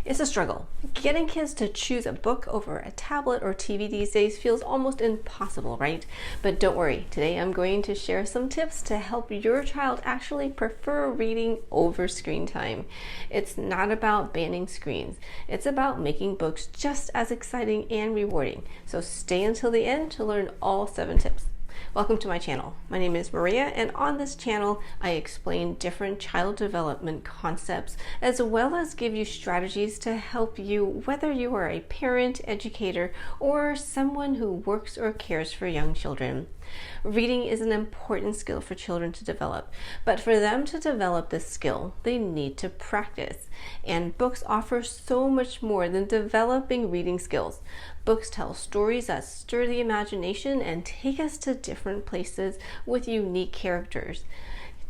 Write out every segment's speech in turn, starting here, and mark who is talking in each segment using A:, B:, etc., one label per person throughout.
A: It's a struggle. Getting kids to choose a book over a tablet or TV these days feels almost impossible, right? But don't worry, today I'm going to share some tips to help your child actually prefer reading over screen time. It's not about banning screens. It's about making books just as exciting and rewarding. So stay until the end to learn all 7 tips. Welcome to my channel. My name is Maria, and on this channel I explain different child development concepts as well as give you strategies to help you whether you are a parent, educator, or someone who works or cares for young children. Reading is an important skill for children to develop, but for them to develop this skill, they need to practice. And books offer so much more than developing reading skills. Books tell stories that stir the imagination and take us to different places with unique characters.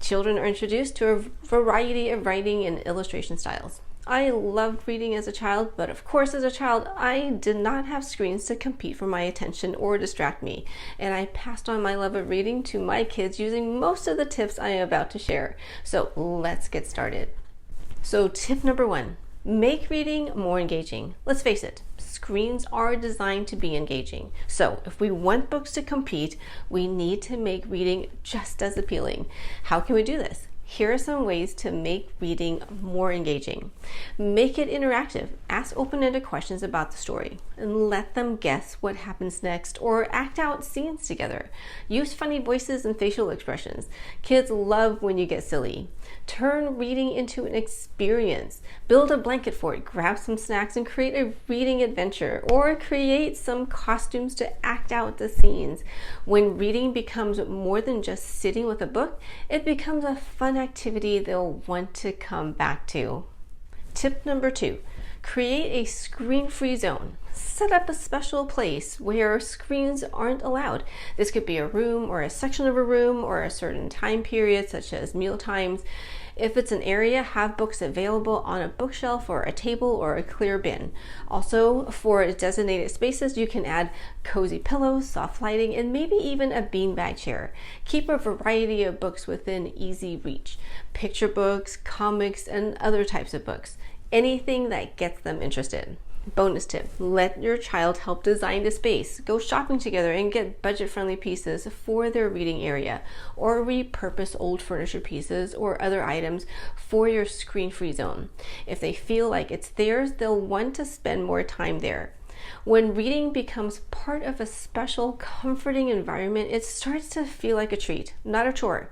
A: Children are introduced to a variety of writing and illustration styles. I loved reading as a child, but of course as a child I did not have screens to compete for my attention or distract me, and I passed on my love of reading to my kids using most of the tips I am about to share. So let's get started. So tip number 1, make reading more engaging. Let's face it, screens are designed to be engaging. So if we want books to compete, we need to make reading just as appealing. How can we do this? Here are some ways to make reading more engaging. Make it interactive. Ask open-ended questions about the story and let them guess what happens next or act out scenes together. Use funny voices and facial expressions. Kids love when you get silly. Turn reading into an experience. Build a blanket fort, grab some snacks, and create a reading adventure, or create some costumes to act out the scenes. When reading becomes more than just sitting with a book, it becomes a fun activity they'll want to come back to. Tip number 2, create a screen-free zone. Set up a special place where screens aren't allowed. This could be a room or a section of a room or a certain time period such as meal times. If it's an area, have books available on a bookshelf or a table or a clear bin. Also, for designated spaces, you can add cozy pillows, soft lighting, and maybe even a beanbag chair. Keep a variety of books within easy reach. Picture books, comics, and other types of books. Anything that gets them interested. Bonus tip, let your child help design the space. Go shopping together and get budget-friendly pieces for their reading area, or repurpose old furniture pieces or other items for your screen-free zone. If they feel like it's theirs, they'll want to spend more time there. When reading becomes part of a special, comforting environment, it starts to feel like a treat, not a chore.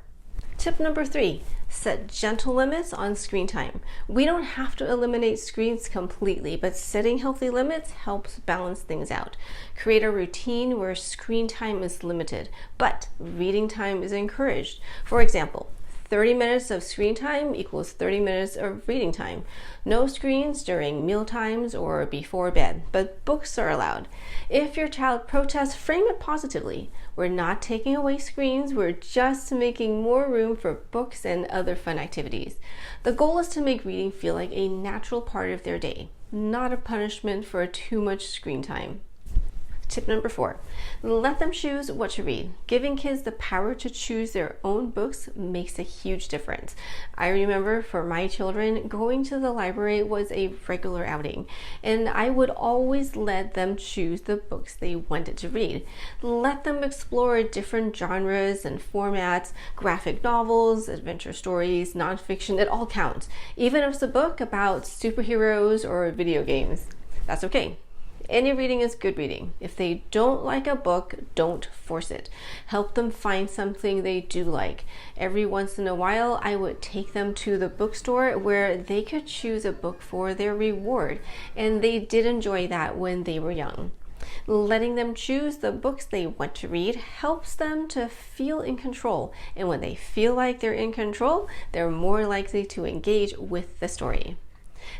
A: Tip number 3, set gentle limits on screen time. We don't have to eliminate screens completely, but setting healthy limits helps balance things out. Create a routine where screen time is limited, but reading time is encouraged. For example, 30 minutes of screen time equals 30 minutes of reading time. No screens during meal times or before bed, but books are allowed. If your child protests, frame it positively. We're not taking away screens, we're just making more room for books and other fun activities. The goal is to make reading feel like a natural part of their day, not a punishment for too much screen time. Tip number 4, let them choose what to read. Giving kids the power to choose their own books makes a huge difference. I remember for my children, going to the library was a regular outing, and I would always let them choose the books they wanted to read. Let them explore different genres and formats, graphic novels, adventure stories, nonfiction, it all counts. Even if it's a book about superheroes or video games, that's okay. Any reading is good reading. If they don't like a book, don't force it. Help them find something they do like. Every once in a while, I would take them to the bookstore where they could choose a book for their reward, and they did enjoy that when they were young. Letting them choose the books they want to read helps them to feel in control, and when they feel like they're in control, they're more likely to engage with the story.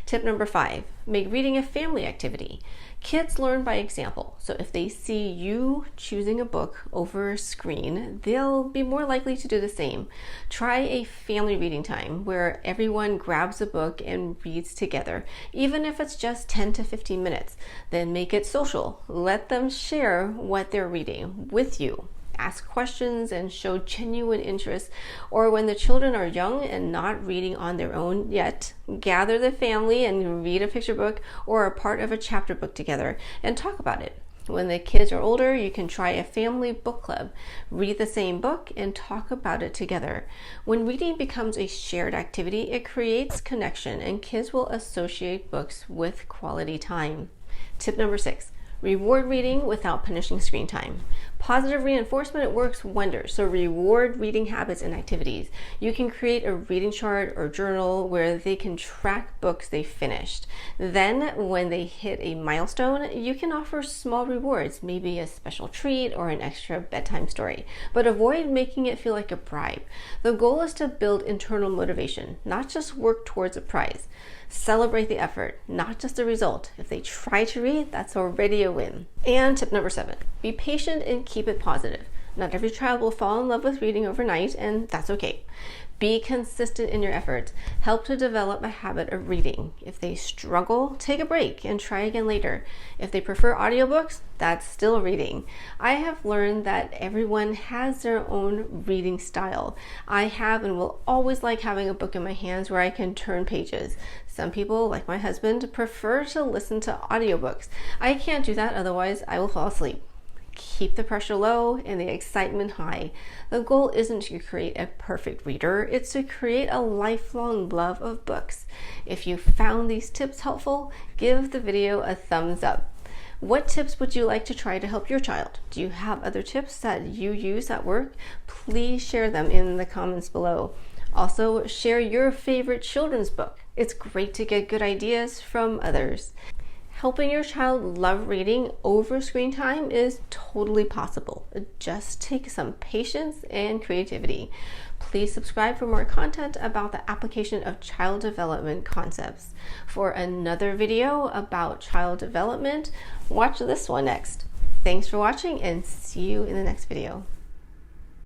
A: Tip number 5, make reading a family activity. Kids learn by example, so if they see you choosing a book over a screen, they'll be more likely to do the same. Try a family reading time where everyone grabs a book and reads together, even if it's just 10 to 15 minutes. Then make it social. Let them share what they're reading with you. ask questions and show genuine interest, or when the children are young and not reading on their own yet, gather the family and read a picture book or a part of a chapter book together and talk about it. When the kids are older, you can try a family book club. Read the same book and talk about it together. When reading becomes a shared activity, it creates connection and kids will associate books with quality time. Tip number 6. Reward reading without punishing screen time. Positive reinforcement works wonders, so reward reading habits and activities. You can create a reading chart or journal where they can track books they finished. Then, when they hit a milestone, you can offer small rewards, maybe a special treat or an extra bedtime story, but avoid making it feel like a bribe. The goal is to build internal motivation, not just work towards a prize. Celebrate the effort, not just the result. If they try to read, that's already a win. And tip number 7, be patient and keep it positive. Not every child will fall in love with reading overnight, and that's okay. Be consistent in your efforts. Help to develop a habit of reading. If they struggle, take a break and try again later. If they prefer audiobooks, that's still reading. I have learned that everyone has their own reading style. I have and will always like having a book in my hands where I can turn pages. Some people, like my husband, prefer to listen to audiobooks. I can't do that, otherwise I will fall asleep. Keep the pressure low and the excitement high. The goal isn't to create a perfect reader, it's to create a lifelong love of books. If you found these tips helpful, give the video a thumbs up. What tips would you like to try to help your child? Do you have other tips that you use at work? Please share them in the comments below. Also, share your favorite children's book. It's great to get good ideas from others. Helping your child love reading over screen time is totally possible. It just takes some patience and creativity. Please subscribe for more content about the application of child development concepts. For another video about child development, watch this one next. Thanks for watching and see you in the next video.